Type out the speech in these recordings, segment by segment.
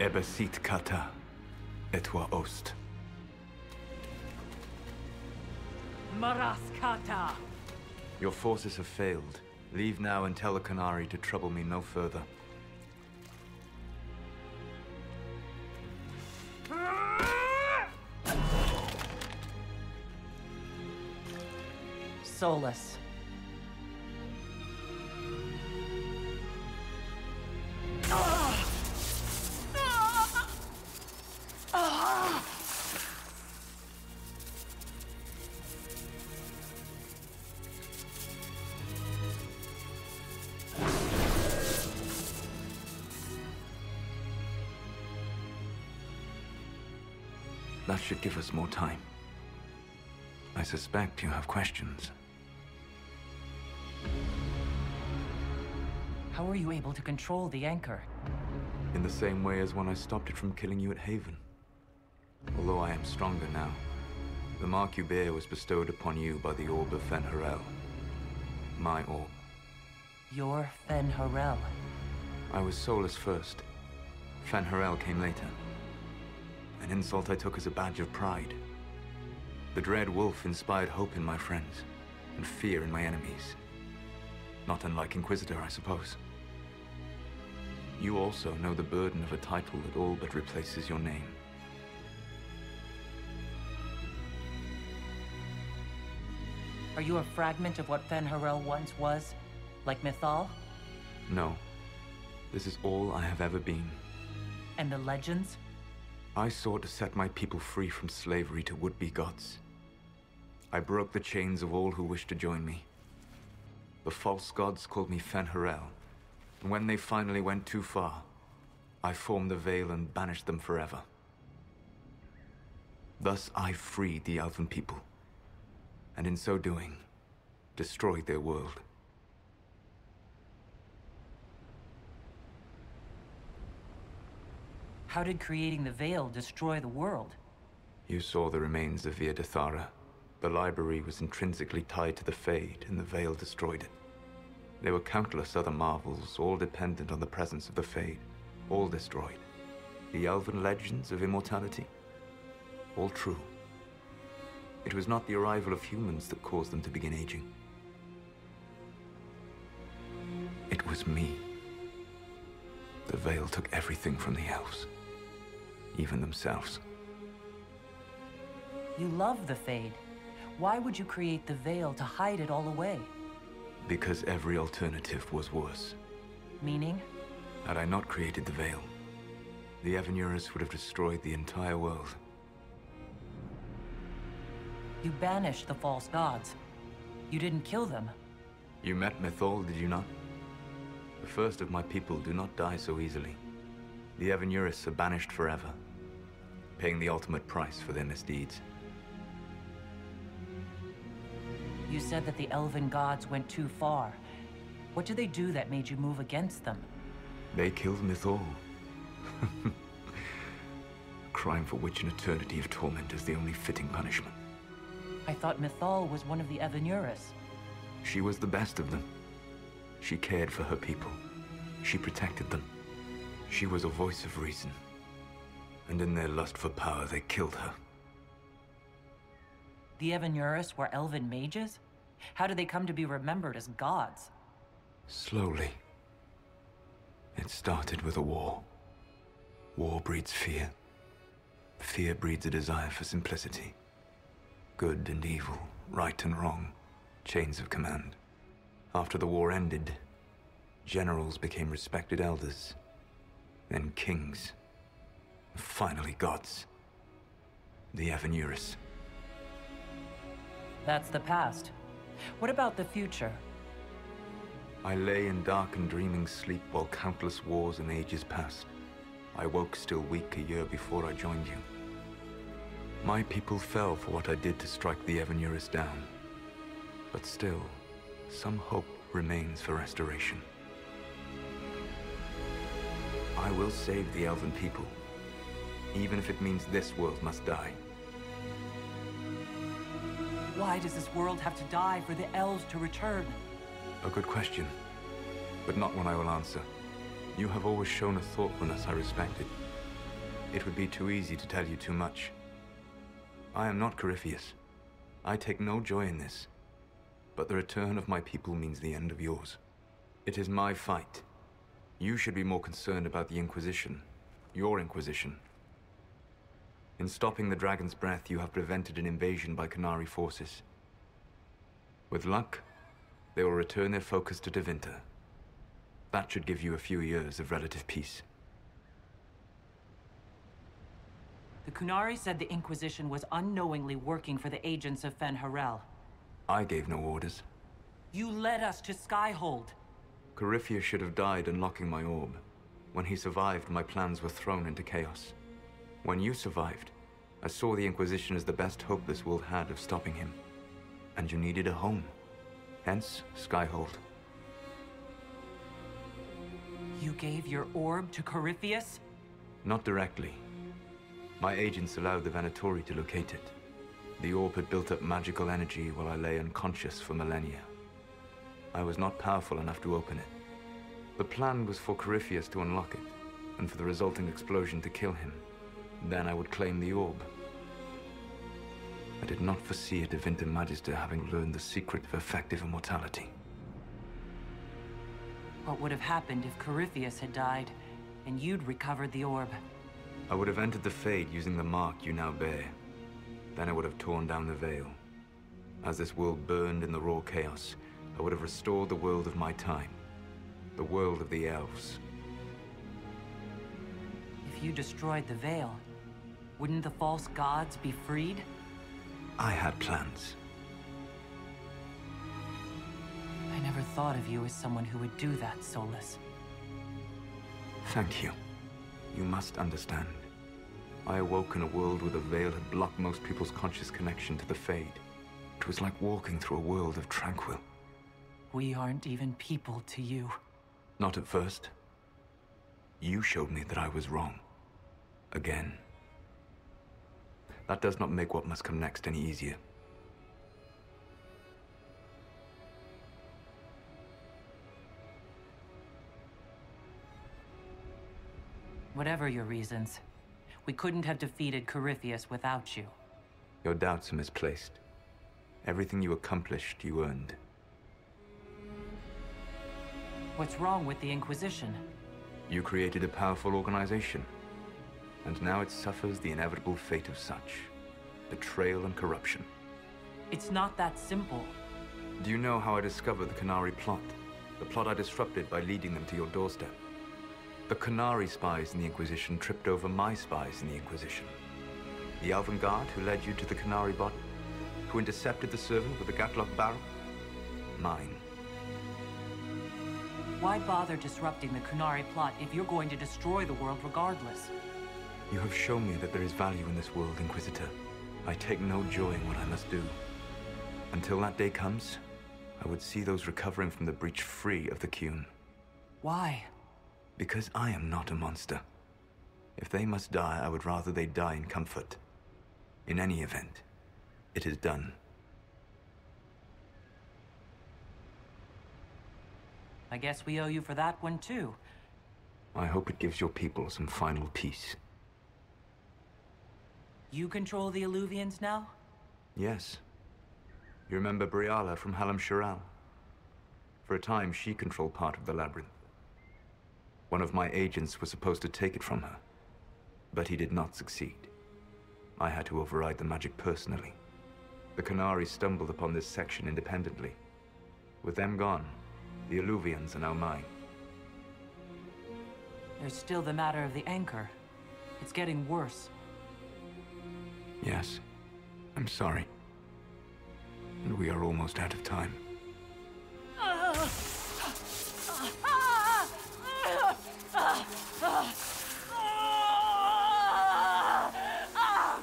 Ebesit kata, etwa ost. Maraskata! Your forces have failed. Leave now and tell the Canary to trouble me no further. Solas. That should give us more time. I suspect you have questions. How were you able to control the anchor? In the same way as when I stopped it from killing you at Haven. Although I am stronger now. The mark you bear was bestowed upon you by the Orb of Fen-Harel. My orb. You're Fen-Harel. I was Solas first. Fen-Harel came later. An insult I took as a badge of pride. The Dread Wolf inspired hope in my friends, and fear in my enemies. Not unlike Inquisitor, I suppose. You also know the burden of a title that all but replaces your name. Are you a fragment of what Fen-Harel once was? Like Mythal? No. This is all I have ever been. And the legends? I sought to set my people free from slavery to would-be gods. I broke the chains of all who wished to join me. The false gods called me Fen-Harel, and when they finally went too far, I formed the Veil and banished them forever. Thus I freed the Elven people, and in so doing, destroyed their world. How did creating the Veil destroy the world? You saw the remains of Via Dathara. The library was intrinsically tied to the Fade, and the Veil destroyed it. There were countless other marvels, all dependent on the presence of the Fade, all destroyed. The Elven legends of immortality, all true. It was not the arrival of humans that caused them to begin aging. It was me. The Veil took everything from the elves, even themselves. You love the Fade. Why would you create the Veil to hide it all away? Because every alternative was worse. Meaning? Had I not created the Veil, the Evanurus would have destroyed the entire world. You banished the false gods. You didn't kill them. You met Mythal, did you not? The first of my people do not die so easily. The Evanurus are banished forever, paying the ultimate price for their misdeeds. You said that the elven gods went too far. What did they do that made you move against them? They killed Mythal. A crime for which an eternity of torment is the only fitting punishment. I thought Mythal was one of the Evanurus. She was the best of them. She cared for her people. She protected them. She was a voice of reason. And in their lust for power, they killed her. The Evanurus were elven mages? How did they come to be remembered as gods? Slowly. It started with a war. War breeds fear. Fear breeds a desire for simplicity. Good and evil, right and wrong, chains of command. After the war ended, generals became respected elders, then kings, and finally gods. The Evanurus. That's the past. What about the future? I lay in dark and dreaming sleep while countless wars and ages passed. I woke still weak a year before I joined you. My people fell for what I did to strike the Evanurus down. But still, some hope remains for restoration. I will save the Elven people, even if it means this world must die. Why does this world have to die for the elves to return? A good question, but not one I will answer. You have always shown a thoughtfulness I respected. It would be too easy to tell you too much. I am not Corypheus. I take no joy in this. But the return of my people means the end of yours. It is my fight. You should be more concerned about the Inquisition. Your Inquisition. In stopping the Dragon's Breath, you have prevented an invasion by Qunari forces. With luck, they will return their focus to Tevinter. That should give you a few years of relative peace. The Qunari said the Inquisition was unknowingly working for the agents of Fen'Harel. I gave no orders. You led us to Skyhold. Corypheus should have died unlocking my orb. When he survived, my plans were thrown into chaos. When you survived, I saw the Inquisition as the best hope this world had of stopping him. And you needed a home. Hence, Skyhold. You gave your orb to Corypheus? Not directly. My agents allowed the Venatori to locate it. The orb had built up magical energy while I lay unconscious for millennia. I was not powerful enough to open it. The plan was for Corypheus to unlock it, and for the resulting explosion to kill him. Then I would claim the orb. I did not foresee a Tevinter Magister having learned the secret of effective immortality. What would have happened if Corypheus had died, and you'd recovered the orb? I would have entered the Fade using the mark you now bear. Then I would have torn down the veil. As this world burned in the raw chaos, I would have restored the world of my time. The world of the elves. If you destroyed the veil, wouldn't the false gods be freed? I had plans. I never thought of you as someone who would do that, Solas. Thank you. You must understand. I awoke in a world where the veil had blocked most people's conscious connection to the Fade. It was like walking through a world of tranquil. We aren't even people to you. Not at first. You showed me that I was wrong. Again. That does not make what must come next any easier. Whatever your reasons, we couldn't have defeated Corypheus without you. Your doubts are misplaced. Everything you accomplished, you earned. What's wrong with the Inquisition? You created a powerful organization, and now it suffers the inevitable fate of such. Betrayal and corruption. It's not that simple. Do you know how I discovered the Qunari plot? The plot I disrupted by leading them to your doorstep. The Qunari spies in the Inquisition tripped over my spies in the Inquisition. The Elven Guard who led you to the Qunari bot, who intercepted the servant with the Gatlock barrel? Mine. Why bother disrupting the Qunari plot if you're going to destroy the world regardless? You have shown me that there is value in this world, Inquisitor. I take no joy in what I must do. Until that day comes, I would see those recovering from the breach free of the Qun. Why? Because I am not a monster. If they must die, I would rather they die in comfort. In any event, it is done. I guess we owe you for that one too. I hope it gives your people some final peace. You control the Illuvians now? Yes. You remember Briala from Halam Shiral? For a time, she controlled part of the labyrinth. One of my agents was supposed to take it from her, but he did not succeed. I had to override the magic personally. The Qunari stumbled upon this section independently. With them gone, the Illuvians are now mine. There's still the matter of the anchor. It's getting worse. Yes, I'm sorry. And we are almost out of time.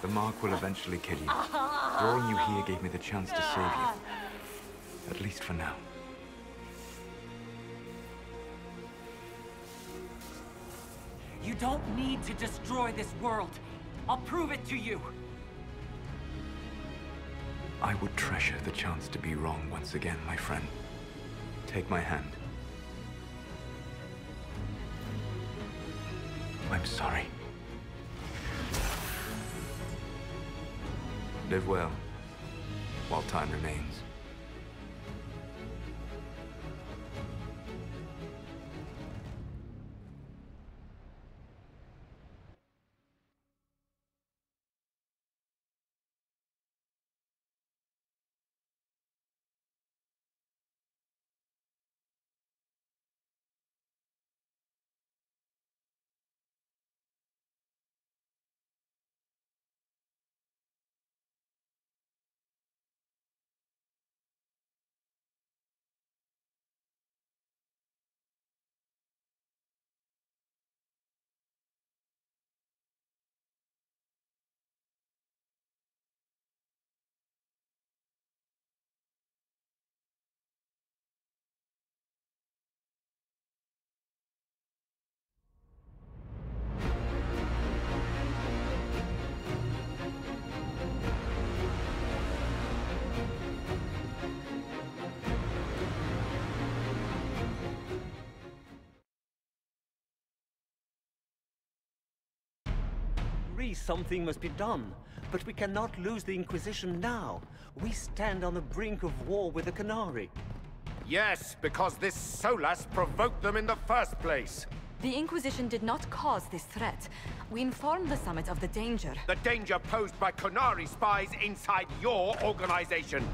The mark will eventually kill you. Drawing you here gave me the chance to save you. At least for now. You don't need to destroy this world. I'll prove it to you. I would treasure the chance to be wrong once again, my friend. Take my hand. I'm sorry. Live well, while time remains. Something must be done, but we cannot lose the Inquisition now. We stand on the brink of war with the Canary. Yes, because this Solas provoked them in the first place. The Inquisition did not cause this threat. We informed the Summit of the danger. The danger posed by Canary spies inside your organization.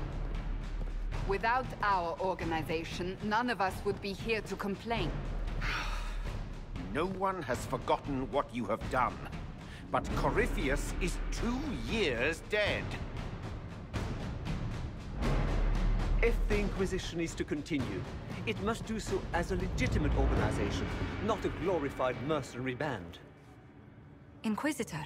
Without our organization, none of us would be here to complain. No one has forgotten what you have done. But Corypheus is 2 years dead. If the Inquisition is to continue, it must do so as a legitimate organization, not a glorified mercenary band. Inquisitor.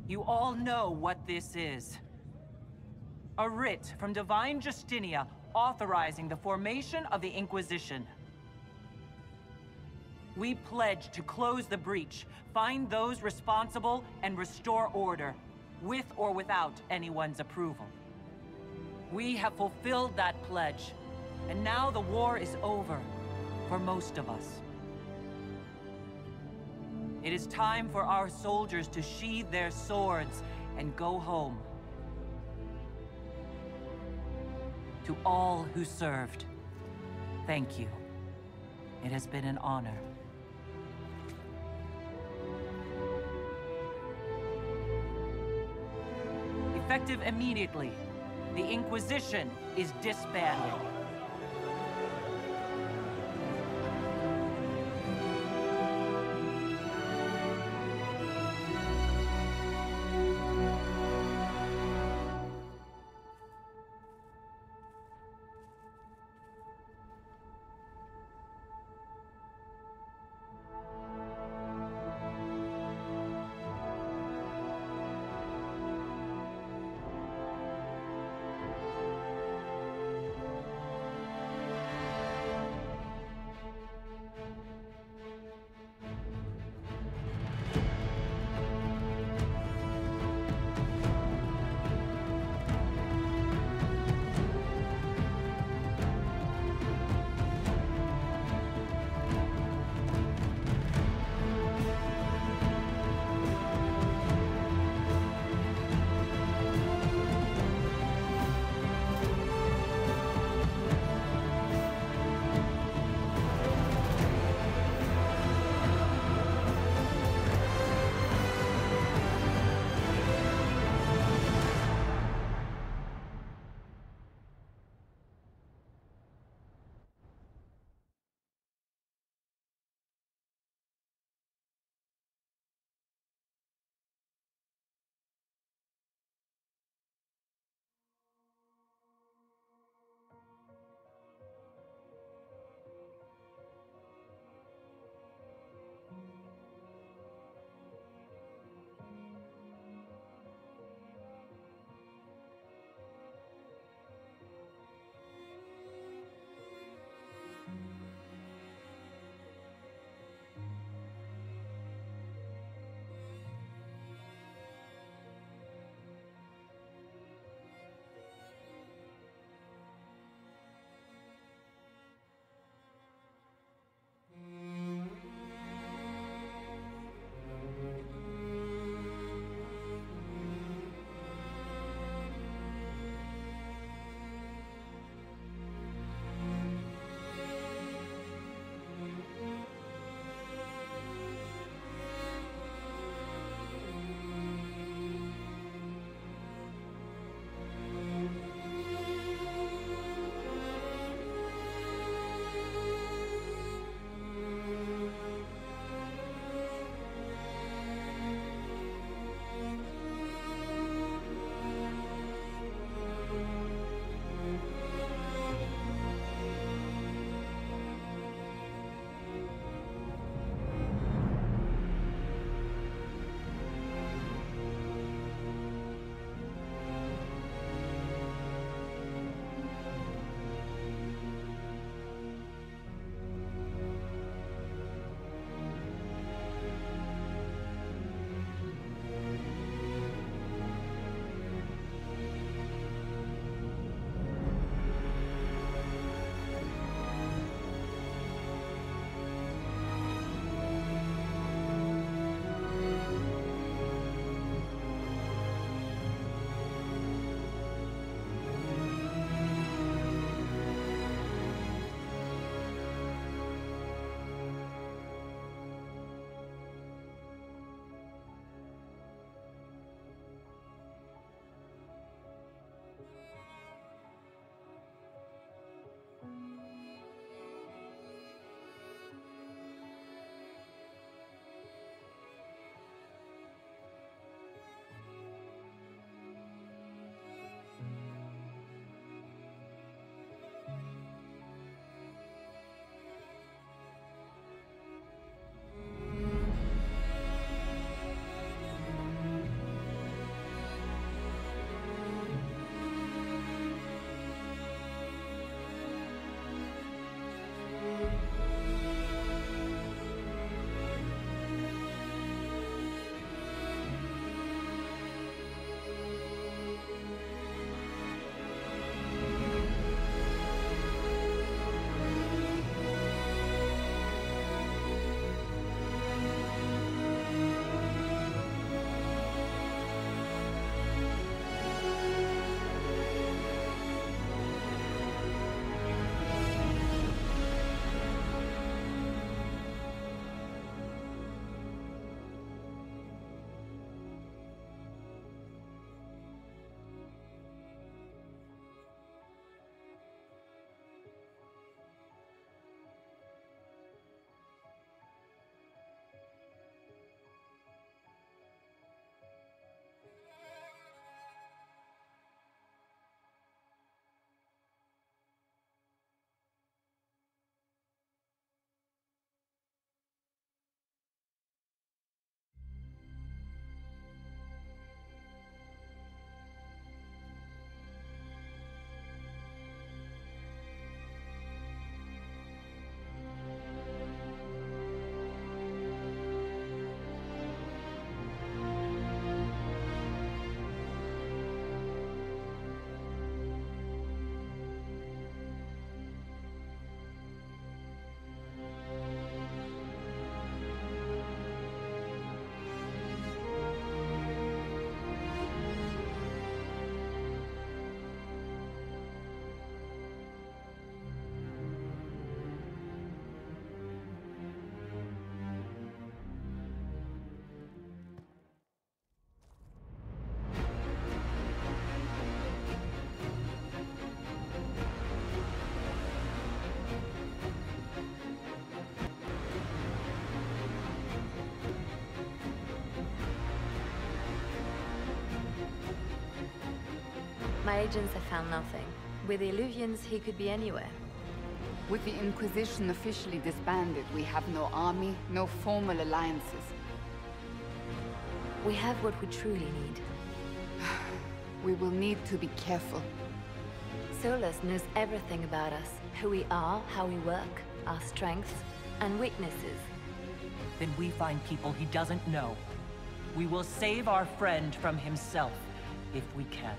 You all know what this is. A writ from Divine Justinia authorizing the formation of the Inquisition. We pledge to close the breach, find those responsible, and restore order, with or without anyone's approval. We have fulfilled that pledge, and now the war is over, for most of us. It is time for our soldiers to sheathe their swords and go home. To all who served, thank you. It has been an honor. Effective immediately, the Inquisition is disbanded. My agents have found nothing. With the Illuvians, he could be anywhere. With the Inquisition officially disbanded, we have no army, no formal alliances. We have what we truly need. We will need to be careful. Solas knows everything about us. Who we are, how we work, our strengths and weaknesses. Then we find people he doesn't know. We will save our friend from himself, if we can.